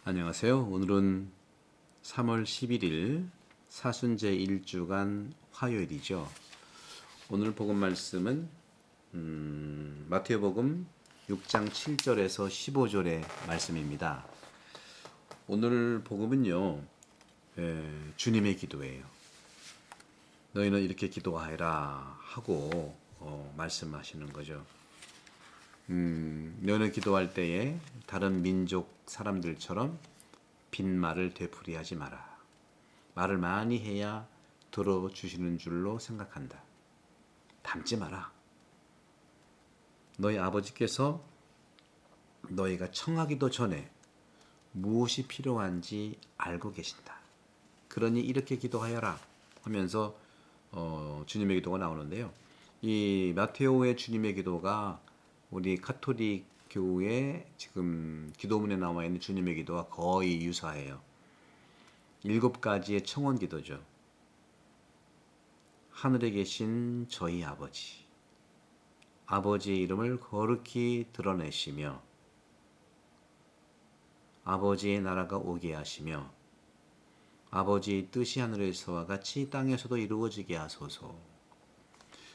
안녕하세요. 오늘은 3월 11일 사순제 1주간 화요일이죠. 오늘 복음 말씀은 마태복음 6장 7절에서 15절의 말씀입니다. 오늘 복음은요, 주님의 기도예요. 너희는 이렇게 기도하라 하고 말씀하시는 거죠. 너는 기도할 때에 다른 민족 사람들처럼 빈말을 되풀이하지 마라. 말을 많이 해야 들어주시는 줄로 생각한다. 담지 마라. 너희 아버지께서 너희가 청하기도 전에 무엇이 필요한지 알고 계신다. 그러니 이렇게 기도하여라 하면서 주님의 기도가 나오는데요. 이 마테오의 주님의 기도가 우리 가톨릭 교회 지금 기도문에 나와 있는 주님의 기도와 거의 유사해요. 7가지의 청원 기도죠. 하늘에 계신 저희 아버지, 아버지의 이름을 거룩히 드러내시며 아버지의 나라가 오게 하시며 아버지의 뜻이 하늘에서와 같이 땅에서도 이루어지게 하소서.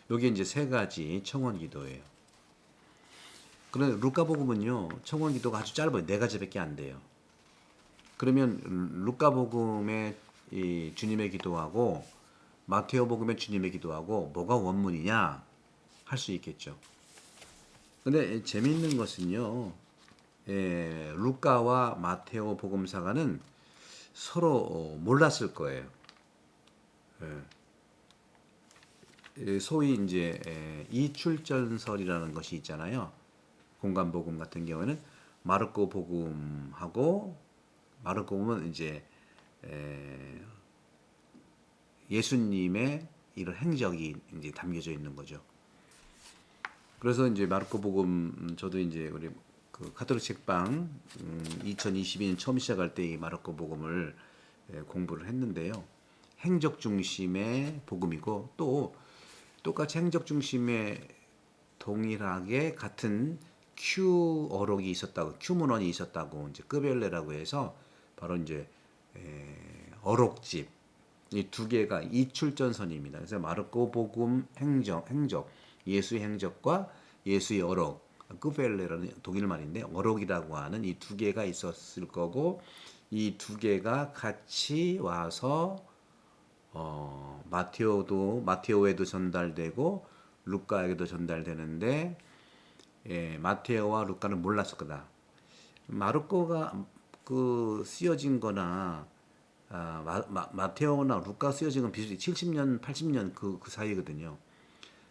여기 이제 3가지 청원 기도예요. 그런데 루카복음은요, 청원 기도가 아주 짧아요. 4가지밖에 안 돼요. 그러면 루카복음의 이 주님의 기도하고 마테오복음의 주님의 기도하고 뭐가 원문이냐 할 수 있겠죠. 근데 재미있는 것은요, 루카와 마테오 복음사가는 서로 몰랐을 거예요. 소위 이제 이출전설이라는 것이 있잖아요. 공간복음 같은 경우에는 마르코 복음하고 마르코 복음은 이제 예수님의 이런 행적이 이제 담겨져 있는 거죠. 그래서 이제 마르코 복음 저도 이제 우리 그 가톨릭 책방 2022년 처음 시작할 때 이 마르코 복음을 공부를 했는데요. 행적 중심의 복음이고 또 똑같이 행적 중심의 동일하게 같은 Q 어록이 있었다고, Q 문헌이 있었다고 이제 끄벨레라고 해서 바로 이제 어록집 이 2개가 이출전선입니다. 그래서 마르코 복음 행적 예수의 행적과 예수의 어록 끄벨레라는 독일 말인데 어록이라고 하는 이 2개가 있었을 거고 이 2개가 같이 와서 마테오에도 전달되고 루카에게도 전달되는데 마테오와 루카는 몰랐을 거다. 마르코가 그 쓰여진 거나 마테오나 루카 쓰여진 건 비슷히 70년, 80년 그 사이거든요.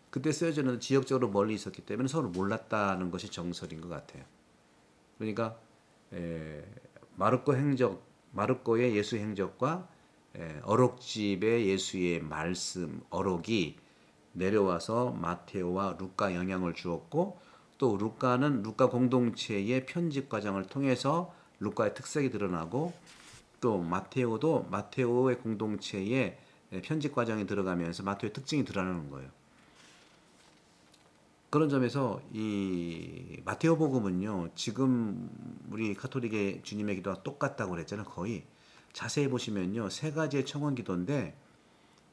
그때 쓰여져는 지역적으로 멀리 있었기 때문에 서로 몰랐다는 것이 정설인 것 같아요. 그러니까 마르코의 예수 행적과 어록집의 예수의 말씀 어록이 내려와서 마테오와 루카 영향을 주었고 또 루카는 루카 공동체의 편집 과정을 통해서 루카의 특색이 드러나고 또 마테오도 마테오의 공동체의 편집 과정이 들어가면서 마테오의 특징이 드러나는 거예요. 그런 점에서 이 마테오 복음은요, 지금 우리 가톨릭의 주님의 기도와 똑같다고 그랬잖아요. 거의 자세히 보시면요, 3가지의 청원 기도인데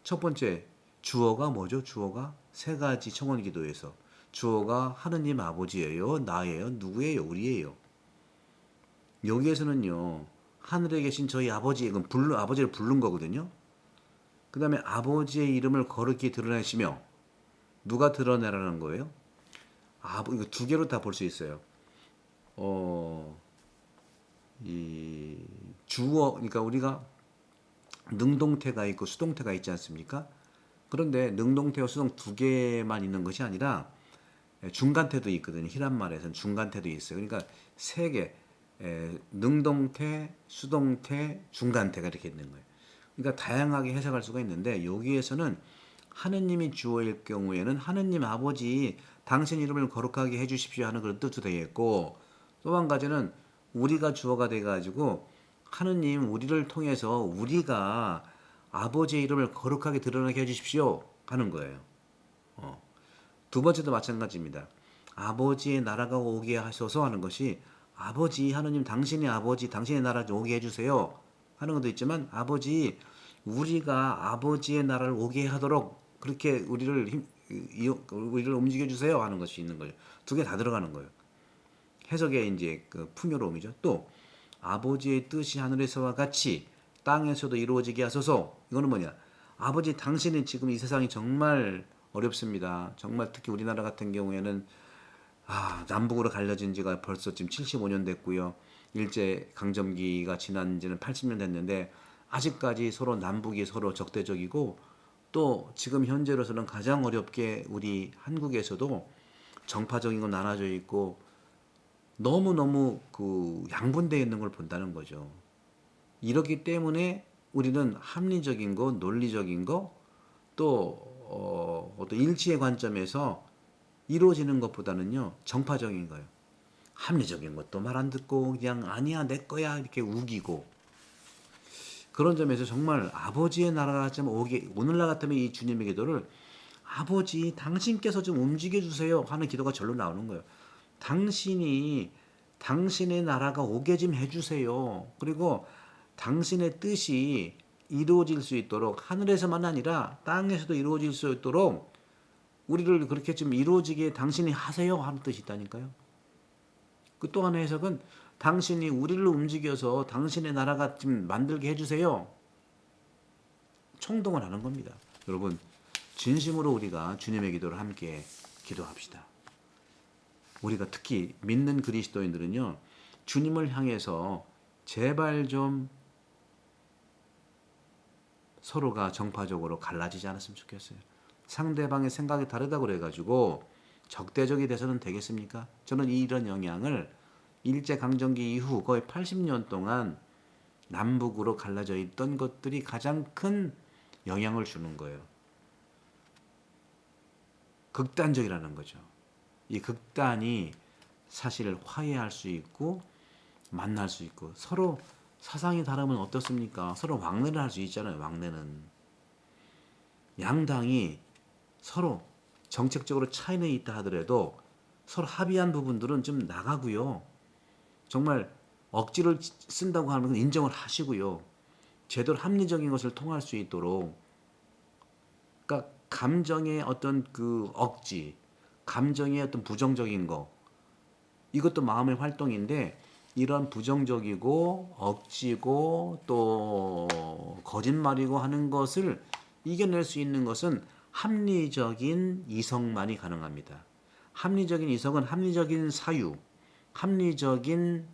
첫 번째 주어가 뭐죠? 주어가 3가지 청원 기도에서 주어가 하느님 아버지예요, 나예요, 누구예요, 우리예요. 여기에서는요, 하늘에 계신 저희 아버지, 이건 아버지를 부른 거거든요. 그 다음에 아버지의 이름을 거룩히 드러내시며 누가 드러내라는 거예요? 이거 2개로 다 볼 수 있어요. 이 주어, 그러니까 우리가 능동태가 있고 수동태가 있지 않습니까? 그런데 능동태와 수동 2개만 있는 것이 아니라 중간태도 있거든요. 히란 말에서는 중간태도 있어요. 그러니까 3개, 능동태, 수동태, 중간태가 이렇게 있는 거예요. 그러니까 다양하게 해석할 수가 있는데 여기에서는 하느님이 주어일 경우에는 하느님 아버지 당신 이름을 거룩하게 해주십시오 하는 그런 뜻도 되겠고 또 한 가지는 우리가 주어가 돼가지고 하느님 우리를 통해서 우리가 아버지의 이름을 거룩하게 드러나게 해주십시오 하는 거예요. 2번째도 마찬가지입니다. 아버지의 나라가 오게 하소서 하는 것이 아버지 하느님 당신의 아버지 당신의 나라 오게 해주세요 하는 것도 있지만 아버지 우리가 아버지의 나라를 오게 하도록 그렇게 우리를 움직여 주세요 하는 것이 있는 거죠. 두 개 다 들어가는 거예요. 해석의 이제 그 풍요로움이죠. 또 아버지의 뜻이 하늘에서와 같이 땅에서도 이루어지게 하소서. 이거는 뭐냐? 아버지 당신이 지금 이 세상이 정말 어렵습니다. 정말 특히 우리나라 같은 경우에는 남북으로 갈라진 지가 벌써 지금 75년 됐고요. 일제 강점기가 지난 지는 80년 됐는데 아직까지 서로 남북이 서로 적대적이고 또 지금 현재로서는 가장 어렵게 우리 한국에서도 정파적인 건 나눠져 있고 너무너무 그 양분되어 있는 걸 본다는 거죠. 이렇기 때문에 우리는 합리적인 거, 논리적인 거, 또 어떤 일치의 관점에서 이루어지는 것보다는요 정파적인 거예요. 합리적인 것도 말 안 듣고 그냥 아니야 내 거야 이렇게 우기고 그런 점에서 정말 아버지의 나라가 같으면 오늘날 같으면 이 주님의 기도를 아버지 당신께서 좀 움직여 주세요 하는 기도가 절로 나오는 거예요. 당신이 당신의 나라가 오게 좀 해주세요. 그리고 당신의 뜻이 이루어질 수 있도록 하늘에서만 아니라 땅에서도 이루어질 수 있도록 우리를 그렇게 좀 이루어지게 당신이 하세요 하는 뜻이 있다니까요. 그 또 하나의 해석은 당신이 우리를 움직여서 당신의 나라가 좀 만들게 해주세요. 총동을 하는 겁니다. 여러분 진심으로 우리가 주님의 기도를 함께 기도합시다. 우리가 특히 믿는 그리스도인들은요 주님을 향해서 제발 좀 서로가 정파적으로 갈라지지 않았으면 좋겠어요. 상대방의 생각이 다르다고 그래가지고 적대적이 돼서는 되겠습니까? 저는 이런 영향을 일제강점기 이후 거의 80년 동안 남북으로 갈라져 있던 것들이 가장 큰 영향을 주는 거예요. 극단적이라는 거죠. 이 극단이 사실 화해할 수 있고 만날 수 있고 서로 사상이 다르면 어떻습니까? 서로 왕래를 할 수 있잖아요. 왕래는 양당이 서로 정책적으로 차이는 있다 하더라도 서로 합의한 부분들은 좀 나가고요. 정말 억지를 쓴다고 하면 인정을 하시고요. 제대로 합리적인 것을 통할 수 있도록 그러니까 감정의 어떤 그 억지, 감정의 어떤 부정적인 거 이것도 마음의 활동인데 이런 부정적이고 억지고 또 거짓말이고 하는 것을 이겨낼 수 있는 것은 합리적인 이성만이 가능합니다. 합리적인 이성은 합리적인 사유, 합리적인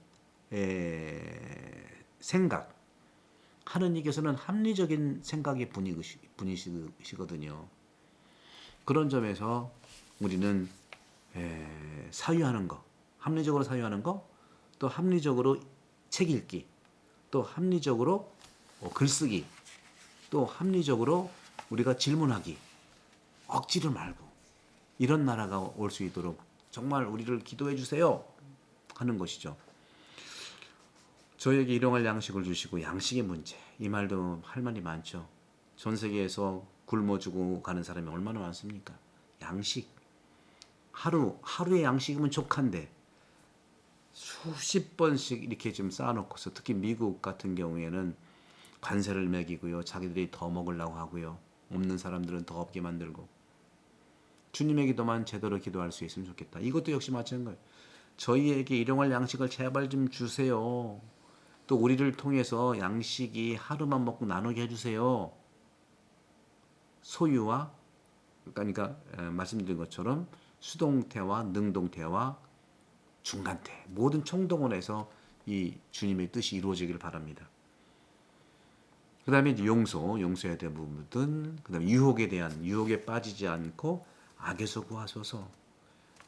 생각. 하느님께서는 합리적인 생각의 분이시거든요. 그런 점에서 우리는 사유하는 거, 합리적으로 사유하는 거, 또 합리적으로 책 읽기, 또 합리적으로 글쓰기, 또 합리적으로 우리가 질문하기, 억지를 말고 이런 나라가 올 수 있도록 정말 우리를 기도해 주세요 하는 것이죠. 저에게 일용할 양식을 주시고 양식의 문제 이 말도 할 말이 많죠. 전 세계에서 굶어 죽어 가는 사람이 얼마나 많습니까? 양식 하루의 양식이면 족한데 수십 번씩 이렇게 좀 쌓아놓고서 특히 미국 같은 경우에는 관세를 매기고요. 자기들이 더 먹으려고 하고요. 없는 사람들은 더 없게 만들고 주님의 기도만 제대로 기도할 수 있으면 좋겠다. 이것도 역시 마찬가지예요. 저희에게 일용할 양식을 제발 좀 주세요. 또 우리를 통해서 양식이 하루만 먹고 나누게 해주세요. 소유와 그러니까 말씀드린 것처럼 수동태와 능동태와 중간태 모든 총동원해서 이 주님의 뜻이 이루어지기를 바랍니다. 그 다음에 용서해야 될 부분은 그 다음에 유혹에 빠지지 않고 악에서 구하소서.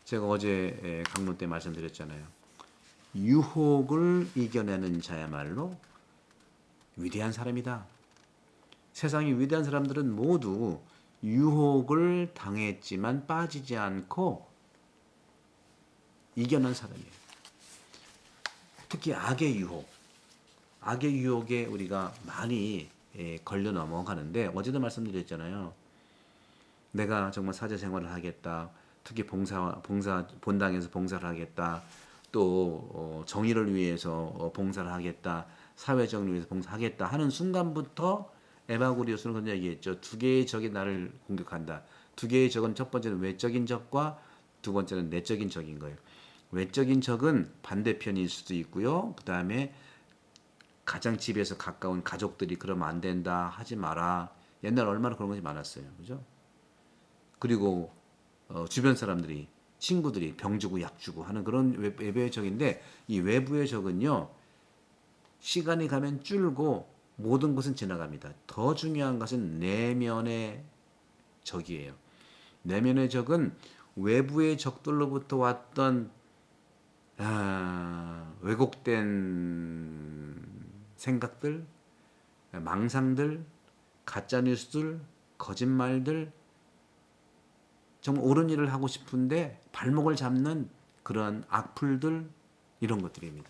제가 어제 강론 때 말씀드렸잖아요. 유혹을 이겨내는 자야말로 위대한 사람이다. 세상의 위대한 사람들은 모두 유혹을 당했지만 빠지지 않고 이겨낸 사람이에요. 특히 악의 유혹에 우리가 많이 걸려 넘어가는데 어제도 말씀드렸잖아요. 내가 정말 사제 생활을 하겠다. 특히 본당에서 봉사를 하겠다. 또 정의를 위해서 봉사를 하겠다, 사회 정의를 위해서 봉사하겠다 하는 순간부터 에바구리오스는 그런 얘기했죠. 두 개의 적이 나를 공격한다. 두 개의 적은 첫 번째는 외적인 적과 두 번째는 내적인 적인 거예요. 외적인 적은 반대편일 수도 있고요. 그 다음에 가장 집에서 가까운 가족들이 그러면 안 된다, 하지 마라. 옛날 얼마나 그런 것이 많았어요. 그죠? 그리고 주변 사람들이, 친구들이 병 주고 약 주고 하는 그런 외부의 적인데, 이 외부의 적은요, 시간이 가면 줄고 모든 것은 지나갑니다. 더 중요한 것은 내면의 적이에요. 내면의 적은 외부의 적들로부터 왔던 왜곡된 생각들, 망상들, 가짜 뉴스들, 거짓말들, 정말 옳은 일을 하고 싶은데 발목을 잡는 그러한 악플들, 이런 것들입니다.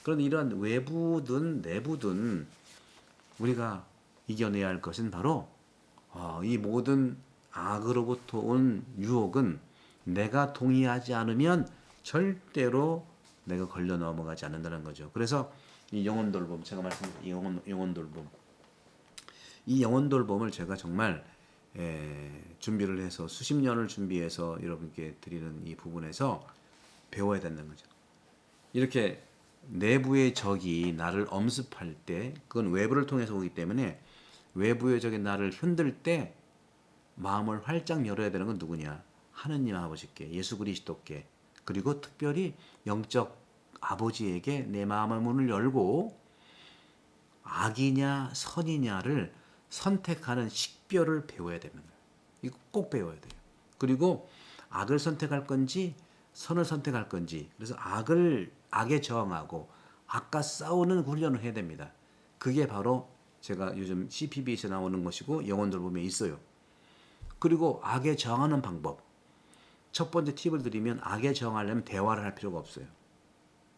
그런데 이러한 외부든 내부든 우리가 이겨내야 할 것은 바로 이 모든 악으로부터 온 유혹은 내가 동의하지 않으면 절대로 내가 걸려 넘어가지 않는다는 거죠. 그래서 이 영혼 돌봄, 제가 말씀드린 영혼 돌봄, 이 영혼 돌봄을 제가 정말 준비를 해서 수십 년을 준비해서 여러분께 드리는 이 부분에서 배워야 된다는 거죠. 이렇게 내부의 적이 나를 엄습할 때, 그건 외부를 통해서 오기 때문에 외부의 적이 나를 흔들 때 마음을 활짝 열어야 되는 건 누구냐? 하느님 아버지께, 예수 그리스도께, 그리고 특별히 영적 아버지에게 내 마음의 문을 열고 악이냐 선이냐를 선택하는 식별을 배워야 되는 거예요. 이거 꼭 배워야 돼요. 그리고 악을 선택할 건지 선을 선택할 건지, 그래서 악에 저항하고 악과 싸우는 훈련을 해야 됩니다. 그게 바로 제가 요즘 CPB에서 나오는 것이고 영혼 돌봄에 있어요. 그리고 악에 저항하는 방법. 첫 번째 팁을 드리면, 악에 저항하려면 대화를 할 필요가 없어요.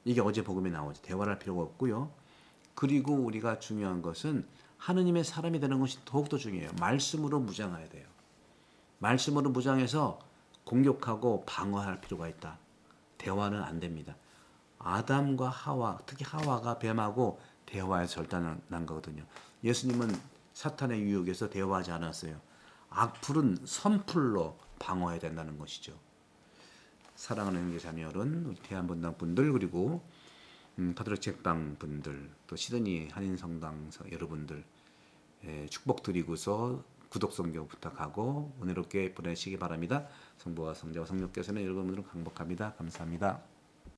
이게 어제 복음에 나오죠. 대화를 할 필요가 없고요. 그리고 우리가 중요한 것은 하느님의 사람이 되는 것이 더욱더 중요해요. 말씀으로 무장해야 돼요. 말씀으로 무장해서 공격하고 방어할 필요가 있다. 대화는 안 됩니다. 아담과 하와, 특히 하와가 뱀하고 대화해서 절단난 거거든요. 예수님은 사탄의 유혹에서 대화하지 않았어요. 악풀은 선풀로 방어해야 된다는 것이죠. 사랑하는 형제 자매 여러분, 우리 대한본당 분들, 그리고 가톨릭 책방 분들, 또 시드니 한인성당 여러분들, 축복 드리고서 구독 성경 부탁하고 은혜롭게 보내시기 바랍니다. 성부와 성자와 성령께서는 여러분들을 강복합니다. 감사합니다.